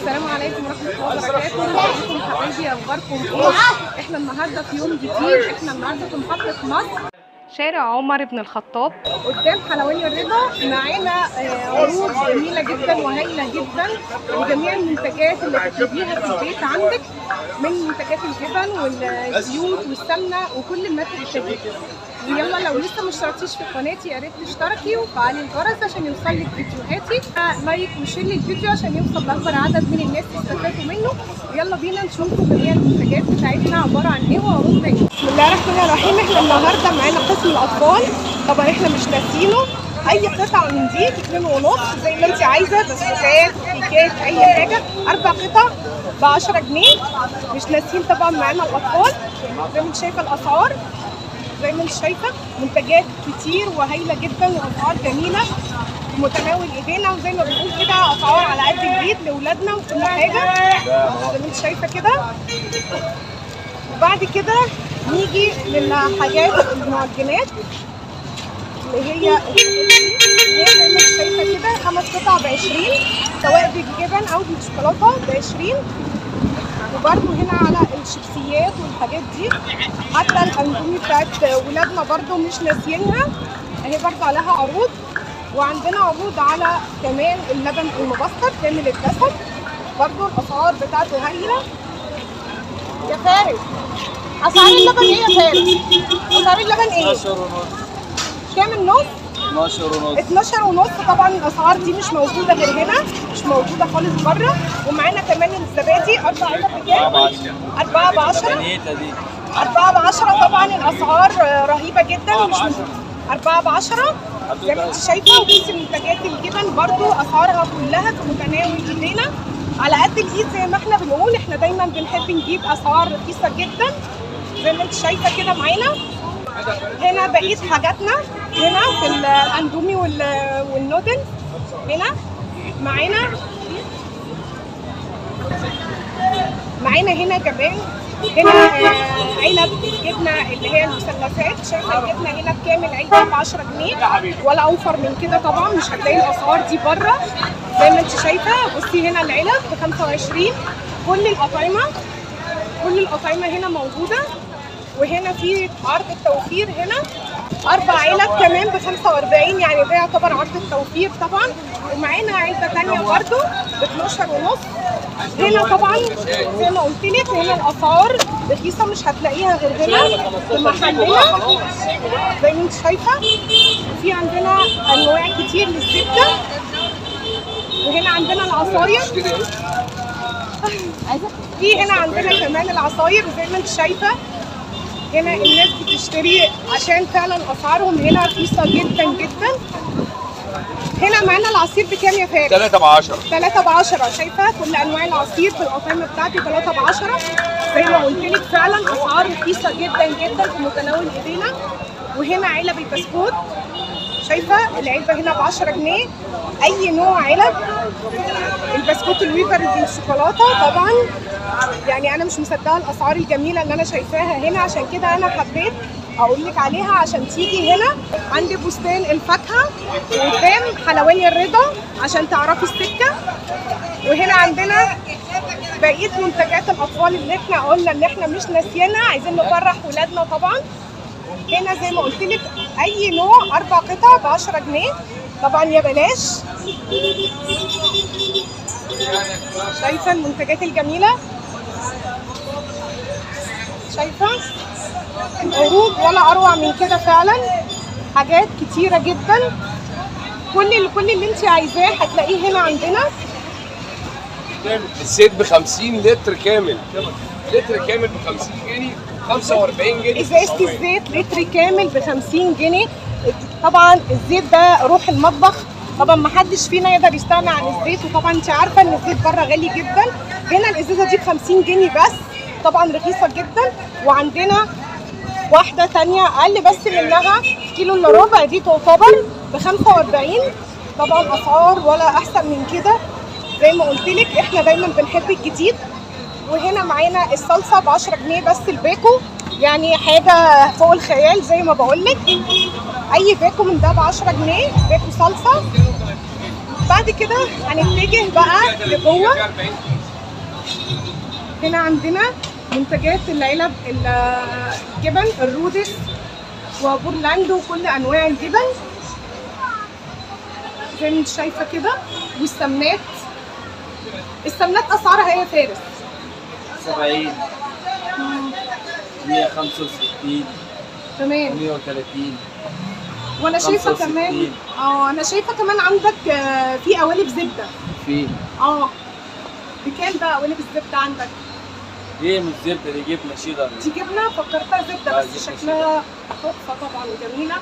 السلام عليكم ورحمة الله وبركاته. ازيكم حبايبي، اخباركم ايه؟ احنا النهارده في يوم جديد، احنا النهارده في محطة مصر، شارع عمر بن الخطاب قدام حلواني الرضا. معانا عروض جميلة جدا وهايلة جدا لجميع المنتجات اللي تطلبيها في البيت عندك، من منتجات الجبن والزيوت والسمنة وكل ما تحتاجيه. ويلا لو لسه ما اشتركتيش في قناتي يا ريت تشتركي وفعلي الجرس عشان يوصلك فيديوهاتي، لايك وشير للفيديو عشان يوصل لاكبر عدد من الناس يستفادوا منه. ويلا بينا نشوف هي المنتجات بتاعتنا عباره عن ايه وعروضنا ايه. بسم الله الرحمن الرحيم. احنا النهارده معانا قسم الاطفال، طبعا احنا مش ناسينه. اي قطعه من دي ب2.5 زي ما انت عايزه، بسكوتات كيكات اي حاجه. 4 قطع ب10 جنيه. مش ناسيين طبعا معانا الاطفال. زي ما انت شايفه الاسعار، زي ما انت شايفه منتجات كتير وهايله جدا واسعار جميله في متناول ايدينا، وزي ما بنقول كده اسعار على قد الايد لاولادنا وكل حاجه زي ما انت شايفه كده. وبعد كده نيجي للحاجات المعجنات اللي هي زي ما انت شايفه كده. 5 قطع ب20، سواء بالجبن او بالشوكولاته ب20. وبرده هنا على الشيبسيات والحاجات دي، حتى الاندومي بتاعت ولادنا برده مش ناسيينها اهي، برده عليها عروض. وعندنا عروض على كمان اللبن المبستر كامل الدسم، برده الاسعار بتاعته هايله. يا فارس اسعار اللبن ايه يا فارس؟ اسعار اللبن ايه؟ 12 ونص. كام النص؟ 12 ونص. 12 ونص. طبعا الاسعار دي مش موجوده غير هنا، مش موجوده خالص بره. ومعانا كمان الزبادي 4 علب بكام؟ 4 ب10. 4 ب10. طبعا الاسعار رهيبه جدا، مش 4 ب10 زي ما انت شايفه. وبصي منتجات الجبن برضو اسعارها كلها في متناول ايدينا على قد الايد. زي ما احنا بنقول، احنا دايما بنحب نجيب اسعار رخيصه جدا زي ما انت شايفه كده معانا. هنا بقيه حاجاتنا هنا في الاندومي والنودل. هنا معانا هنا كمان هنا علب جبنه اللي هي المثلثات. شايفه الجبنه هنا بكامل علبه ب10 جنيه، ولا اوفر من كده طبعا. مش هتلاقي الاسعار دي بره زي ما انت شايفه. بصي هنا العلب ب25. كل الاطعمه هنا موجوده. وهنا في عرض التوفير، هنا 4 علب كمان ب45، يعني ده يعتبر عرض التوفير طبعا. ومعانا علبه ثانيه برده ب12 ونص. هنا طبعا زي ما قلت لك هنا الاسعار رخيصه، مش هتلاقيها غير هنا في محلنا زي ما انت شايفه. وفي عندنا انواع كتير للزبده. وهنا عندنا العصاير، في هنا عندنا كمان العصاير زي ما انت شايفه. هنا الناس بتشتري عشان فعلا اسعارهم هنا رخيصه جدا جدا. هنا معانا العصير بكام يا فارس؟ 3 ب10. 3 ب10. شايفه كل انواع العصير في الاطعمه بتاعتي 3 ب10 زي ما قلت لك. فعلا اسعار رخيصه جدا جدا في متناول ايدينا. وهنا علب البسكوت، شايفه العلبه هنا ب10 جنيه. اي نوع علب. البسكوت الويفر بالشوكولاته طبعا، يعني انا مش مصدقه الاسعار الجميله اللي انا شايفاها هنا، عشان كده انا حبيت اقول لك عليها عشان تيجي هنا. عندي بستان الفاكهه قدام حلواني الرضا عشان تعرفي السكه. وهنا عندنا بقيه منتجات الاطفال اللي احنا قلنا ان احنا مش ناسيينها، عايزين نفرح ولادنا طبعا. هنا زي ما قلت لك اي نوع 4 قطع ب10 جنيه طبعا يا بلاش. شايفه المنتجات الجميله، شايفه العروض ولا اروع من كده فعلا. حاجات كتيره جدا، كل اللي انت عايزاه هتلاقيه هنا عندنا. الزيت ب50 لتر كامل، لتر كامل ب50 جنيه، 45 جنيه. ازازه الزيت لتر كامل ب50 جنيه. طبعا الزيت ده روح المطبخ، طبعا ما حدش فينا يقدر يستغنى عن الزيت. وطبعا انت عارفه ان الزيت بره غالي جدا. هنا الازازه دي ب50 جنيه بس، طبعا رخيصه جدا. وعندنا واحده ثانيه اقل بس منها كيلو الا ربع، دي تعتبر ب45. طبعا اسعار ولا احسن من كده زي ما قلت لك. احنا دايما بنحب الجديد. وهنا معانا الصلصه ب10 جنيه بس الباكو، يعني حاجه فوق الخيال زي ما بقول لك. اي باكو من ده ب10 جنيه، باكو صلصه. بعد كده هنتجه بقى لجوه. هنا عندنا منتجات العلب، الجبن، الرودس وبورلاندو وكل انواع الجبن زي ما انت شايفه كده، والسمنات. السمنات اسعارها ايه يا فارس؟ 70 165 تمام. 130. وانا شايفه كمان انا شايفه كمان عندك في قوالب زبده. في بكام بقى قوالب الزبده عندك؟ دي مش زبده، دي جبنه شيدر. دي جبنه فكرتها زبده بس شكلها تحفه طبعا وجميله.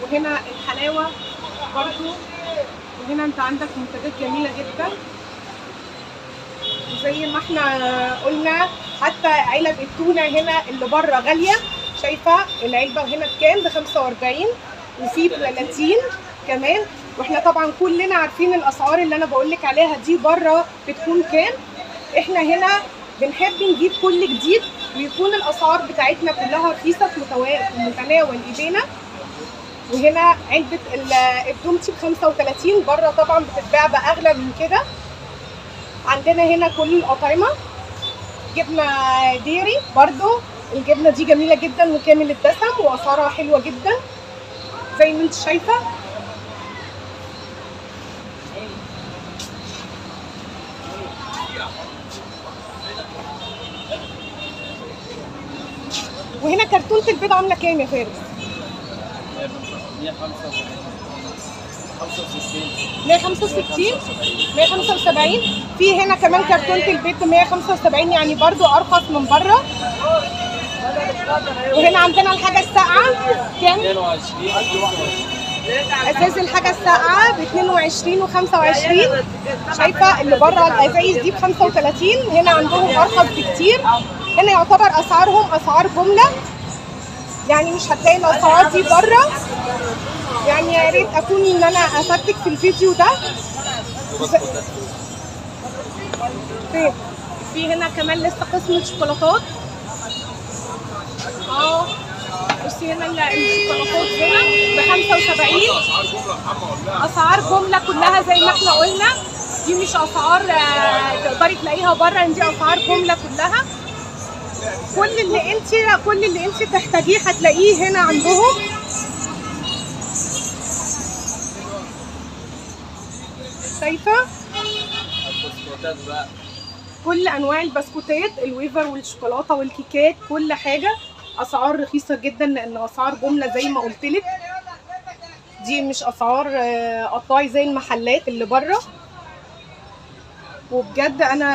وهنا الحلاوه برضو، وهنا انت عندك منتجات جميله جدا. وزي ما احنا قلنا حتى علب التونه هنا اللي بره غاليه. شايفه العلبه هنا بكام؟ ب 45 وفي ب 30 كمان. واحنا طبعا كلنا عارفين الاسعار اللي انا بقول لك عليها دي بره بتكون كام. احنا هنا بنحب نجيب كل جديد ويكون الاسعار بتاعتنا كلها رخيصه في متناول ايدينا. وهنا علبه الدومتي ب 35، بره طبعا بتتباع باغلى من كده. عندنا هنا كل الاطعمه. جبنه ديري برضو، الجبنه دي جميله جدا وكامل الدسم واسعارها حلوه جدا زي ما انت شايفه. وهنا كرتونه البيض عامله كام يا فارس؟ 165 175. في هنا كمان كرتونه البيض ب 175، يعني برضو ارخص من بره. وهنا عندنا الحاجه الساقعه كام؟ 22. ازاز الحاجه الساقعه ب 22 و25. شايفه اللي بره الازايز دي ب 35، هنا عندهم ارخص بكتير. هنا يعتبر اسعارهم اسعار جمله، يعني مش هتلاقي الاسعار دي بره. يعني يا ريت اكون ان انا افدتك في الفيديو ده. في هنا كمان لسه قسم الشوكولاتات. بصي هنا الشوكولاتات هنا ب 75. اسعار جمله كلها زي ما احنا قلنا، دي مش اسعار تقدري تلاقيها بره، دي اسعار جمله كلها. كل اللي انت تحتاجيه هتلاقيه هنا عندهم. شايفه البسكوتات بقى، كل انواع البسكوتات، الويفر والشوكولاته والكيكات، كل حاجه اسعار رخيصه جدا لان اسعار جمله زي ما قلت لك. دي مش اسعار قطاعي زي المحلات اللي بره. وبجد انا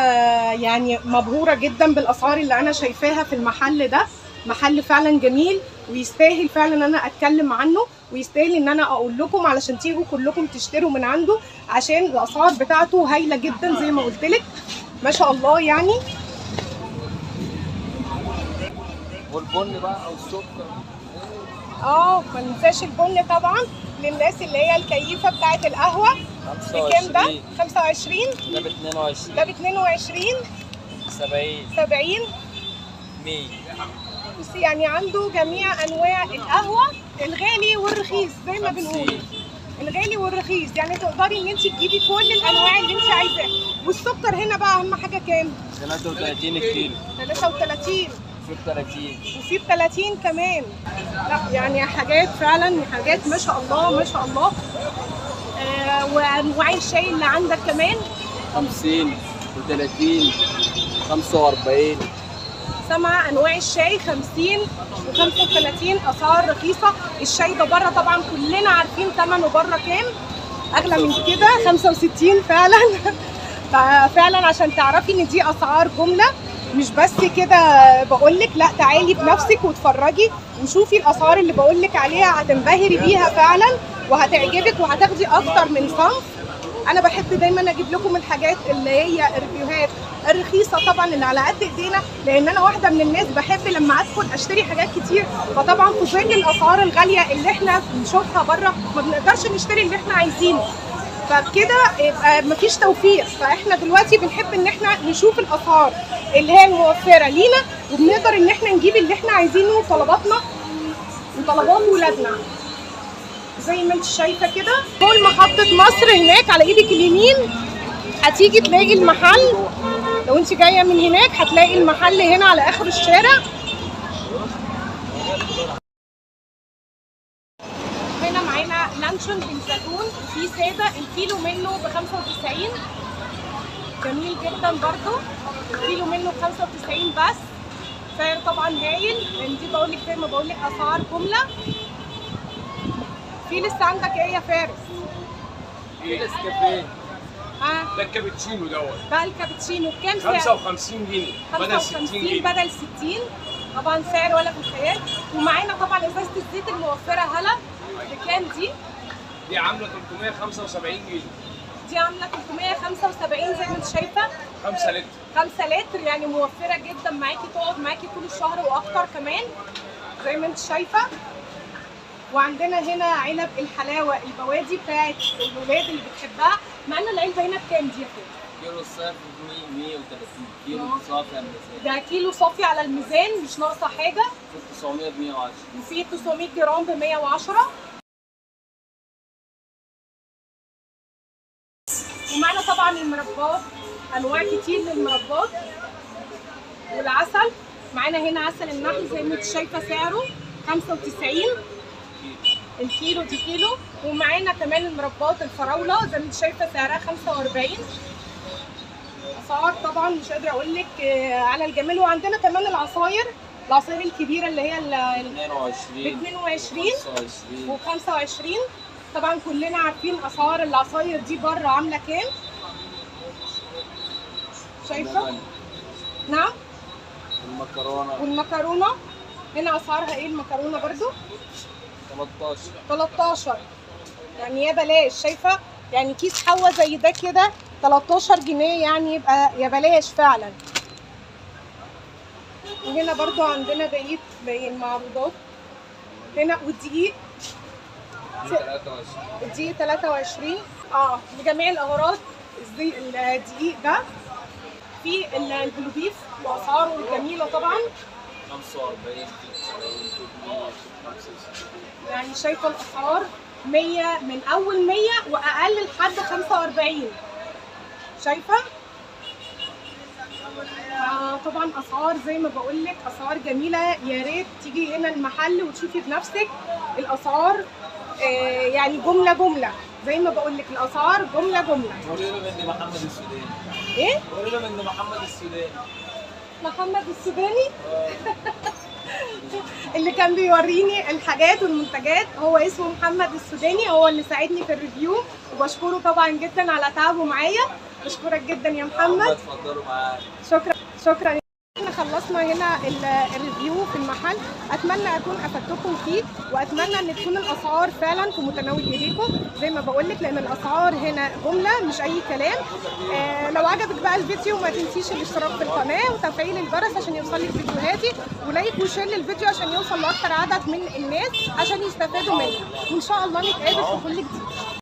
يعني مبهوره جدا بالاسعار اللي انا شايفاها في المحل ده. محل فعلا جميل ويستاهل فعلا ان انا اتكلم عنه، ويستاهل ان انا اقول لكم علشان تيجوا كلكم تشتروا من عنده، عشان الاسعار بتاعته هايله جدا زي ما قلت لك ما شاء الله يعني. والبن بقى او السكر. ما ننساش البن طبعا للناس اللي هي الكيفه بتاعت القهوه. بكام ده؟ 25. ده ب 22. ده ب 22. 70 100. بصي يعني عنده جميع انواع القهوه، الغالي والرخيص زي ما بنقول. الغالي والرخيص، يعني تقدري ان انت تجيبي كل الانواع اللي انت عايزاها. والسكر هنا بقى اهم حاجه كام؟ 33 الكيلو. 33 وفي ب 30. وفي ب 30 كمان. لا يعني حاجات فعلا حاجات ما شاء الله ما شاء الله. وانواع الشاي اللي عندك كمان 50 و30 45. سمع انواع الشاي 50 و35 اسعار رخيصه. الشاي ده بره طبعا كلنا عارفين ثمنه بره كام، اغلى من كده 65 فعلا. ففعلا عشان تعرفي ان دي اسعار جمله مش بس كده بقول لك، لا تعالي بنفسك واتفرجي وشوفي الاسعار اللي بقول لك عليها، هتنبهري بيها فعلا وهتعجبك وهتاخدي اكتر من صنف. انا بحب دايما اجيب لكم الحاجات اللي هي الريفيوهات الرخيصه طبعا اللي على قد ايدينا، لان انا واحده من الناس بحب لما ادخل اشتري حاجات كتير. فطبعا في ظل الاسعار الغاليه اللي احنا بنشوفها بره ما بنقدرش نشتري اللي احنا عايزينه، فكده يبقى مفيش توفير. فاحنا دلوقتي بنحب ان احنا نشوف الاسعار اللي هي الموفره لينا، وبنقدر ان احنا نجيب اللي احنا عايزينه وطلباتنا وطلبات ولادنا. زي ما انت شايفه كده. فوق محطه مصر هناك على ايدك اليمين هتيجي تلاقي المحل. لو انت جايه من هناك هتلاقي المحل هنا على اخر الشارع. هنا معانا لانشون بالزيتون وفي ساده، الكيلو منه ب 95. جميل جدا برضو، الكيلو منه ب 95 بس. سعر طبعا هايل، لان دي بقول لك زي ما بقول لك اسعار جمله. في لسه عندك ايه يا فارس؟ في نسكافيه. ده الكابتشينو دوت. ده الكابتشينو بكام سعر؟ 55 جنيه بدل 60 جنيه. بدل 60. طبعا سعر ولا في الخيال. ومعانا طبعا ازازه الزيت الموفره هلا بكام دي؟ دي عامله 375 جنيه. دي عامله 375 زي ما انت شايفه. 5 لتر. 5 لتر يعني موفره جدا معاكي، تقعد معاكي طول الشهر واكتر كمان زي ما انت شايفه. وعندنا هنا علب الحلاوه البوادي بتاعت الولاد اللي بتحبها. معانا العلبه هنا بكام دي يا فندم؟ كيلو الصيف 130 كيلو صافي على الميزان. ده كيلو صافي على الميزان مش ناقصه حاجه. 900 ب 110. وفي 900 جرام ب 110. ومعنا طبعا المربات، انواع كتير للمربات والعسل. معانا هنا عسل النحل زي ما انت شايفه سعره 95 الكيلو، دي كيلو. ومعانا كمان المربات الفراوله زي ما انت شايفه سعرها 45. اسعار طبعا مش قادره اقول لك على الجمال. وعندنا كمان العصاير الكبيره اللي هي ال 22 و 25. طبعا كلنا عارفين اسعار العصاير دي بره عامله كام. شايفه؟ نعم. والمكرونه هنا اسعارها ايه المكرونه برضو؟ 13 يعني يا بلاش. شايفه؟ يعني كيس حوا زي ده كده 13 جنيه يعني يبقى يا بلاش فعلا. وهنا برضو عندنا بقيه المعروضات هنا. والدقيق الدقيق 23 لجميع الاغراض. الدقيق ده في البلوبيف واسعاره جميله طبعا 45 يعني شايفه الاسعار 100 من اول 100 واقل لحد 45. شايفه؟ طبعا اسعار زي ما بقول لك اسعار جميله. يا ريت تيجي هنا المحل وتشوفي بنفسك الاسعار. يعني جمله زي ما بقول لك الاسعار جمله. قولي له من محمد السوداني. ايه؟ قولي له من محمد السوداني. محمد السوداني اللي كان بيوريني الحاجات والمنتجات هو اسمه محمد السوداني، هو اللي ساعدني في الريفيو. وبشكره طبعا جدا على تعبه معايا. بشكرك جدا يا محمد. اتفضلوا معاك. شكرا. احنا خلصنا هنا الريفيو في المحل. اتمنى اكون افدتكم فيه، واتمنى ان تكون الاسعار فعلا في متناول ايديكم زي ما بقول لك، لان الاسعار هنا جمله مش اي كلام. لو عجبك بقى الفيديو ما تنسيش الاشتراك في القناه وتفعيل الجرس عشان يوصلك فيديوهاتي، ولايك وشير للفيديو عشان يوصل لاكثر عدد من الناس عشان يستفادوا منه. وان شاء الله نتقابل في كل جديد.